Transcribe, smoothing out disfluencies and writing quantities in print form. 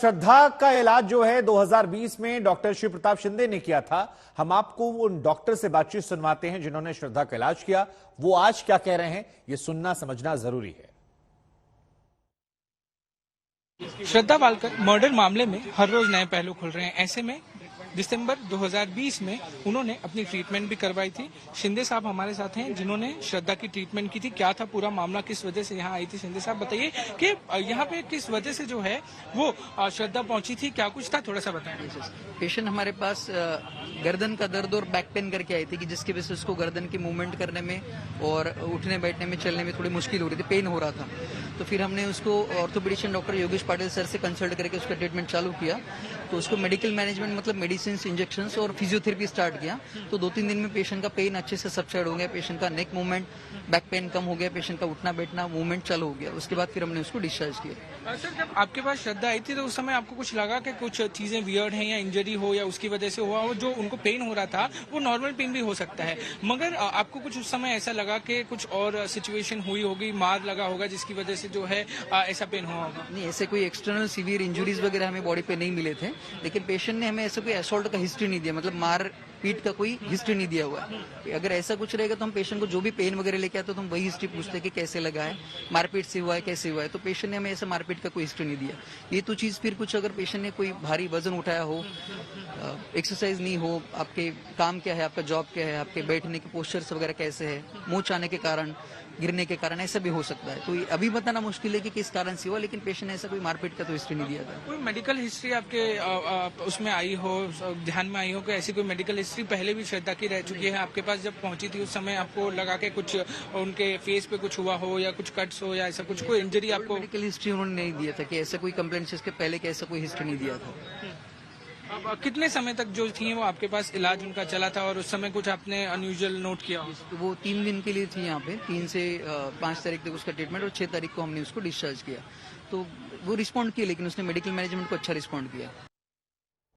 श्रद्धा का इलाज जो है 2020 में डॉक्टर शिव प्रताप शिंदे ने किया था। हम आपको उन डॉक्टर से बातचीत सुनवाते हैं जिन्होंने श्रद्धा का इलाज किया। वो आज क्या कह रहे हैं, ये सुनना समझना जरूरी है। श्रद्धा वालकर मर्डर मामले में हर रोज नए पहलू खुल रहे हैं। ऐसे में दिसंबर 2020 में उन्होंने अपनी ट्रीटमेंट भी करवाई थी। शिंदे साहब हमारे साथ हैं जिन्होंने श्रद्धा की ट्रीटमेंट की थी। क्या था पूरा मामला, किस वजह से यहाँ आई थी? शिंदे साहब बताइए कि यहाँ पे किस वजह से जो है वो श्रद्धा पहुंची थी, क्या कुछ था, थोड़ा सा बताएं। पेशेंट हमारे पास गर्दन का दर्द और बैक पेन करके आई थी कि जिसकी वजह से उसको गर्दन की मूवमेंट करने में और उठने बैठने में चलने में थोड़ी मुश्किल हो रही थी, पेन हो रहा था। तो फिर हमने उसको orthopaedician doctor Yogesh Patil sir से कंसल्ट करके उसका ट्रीटमेंट चालू किया। तो उसको मेडिकल मैनेजमेंट मतलब मेडिसिन, इंजेक्शन और फिजियोथेरेपी स्टार्ट किया। तो 2-3 दिन में पेशेंट का पेन अच्छे से सबसाइड हो गया, पेशेंट का नेक मूवमेंट, बैक पेन कम हो गया, पेशेंट का उठना बैठना मूवमेंट चालू हो गया। उसके बाद फिर हमने उसको डिस्चार्ज किया। सर, जब आपके पास श्रद्धा आई थी तो उस समय आपको कुछ लगा कि कुछ चीजें वियर्ड हैं या इंजरी हो या उसकी वजह से हुआ हो? जो उनको पेन हो रहा था वो नॉर्मल पेन भी हो सकता है, मगर आपको कुछ उस समय ऐसा लगा कि कुछ और सिचुएशन हुई होगी, मार लगा होगा जिसकी वजह से जो है ऐसा पेन हुआ होगा? नहीं, ऐसे कोई एक्सटर्नल सीवियर इंजरीज वगैरह हमें बॉडी पे नहीं मिले थे, लेकिन पेशेंट ने हमें ऐसा कोई असॉल्ट का हिस्ट्री नहीं दिया, मतलब मार पीट का कोई हिस्ट्री नहीं दिया हुआ है। अगर ऐसा कुछ रहेगा तो हम पेशेंट को जो भी पेन वगैरह लेके आते तो हम वही हिस्ट्री पूछते कि कैसे लगा है, मारपीट से हुआ है, कैसे हुआ है। तो पेशेंट ने हमें ऐसा मारपीट का कोई हिस्ट्री नहीं दिया। ये तो चीज फिर कुछ अगर पेशेंट ने कोई भारी वजन उठाया हो, एक्सरसाइज नहीं हो, आपके काम क्या है, आपका जॉब क्या है, आपके बैठने के पोस्चर्स वगैरह कैसे है, मुंह आने के कारण, गिरने के कारण, ऐसा भी हो सकता है। तो अभी बताना मुश्किल है कि किस कारण से हुआ, लेकिन पेशेंट ने ऐसा कोई मारपीट का तो हिस्ट्री नहीं दिया था। कोई मेडिकल हिस्ट्री आपके उसमें आई हो, ध्यान में आई हो कि ऐसी कोई मेडिकल हिस्ट्री पहले भी श्रद्धा की रह चुकी है आपके पास? जब पहुंची थी उस समय आपको लगा कि कुछ उनके फेस पे कुछ हुआ हो या कुछ कट्स हो या ऐसा कुछ, कोई इंजरी आपको? मेडिकल हिस्ट्री उन्होंने नहीं दिया था कि ऐसा कोई कंप्लेंट इसके पहले के ऐसा कोई हिस्ट्री नहीं दिया था। अब कितने समय तक जो थी वो आपके पास इलाज उनका चला था और उस समय कुछ आपने अनयूजुअल नोट किया हो? तो वो 3 दिन के लिए थी यहाँ पे, 3 से 5 तारीख तक उसका ट्रीटमेंट और 6 तारीख को हमने उसको डिस्चार्ज किया। तो वो रिस्पॉन्ड किया, लेकिन उसने मेडिकल मैनेजमेंट को अच्छा रिस्पॉन्ड किया।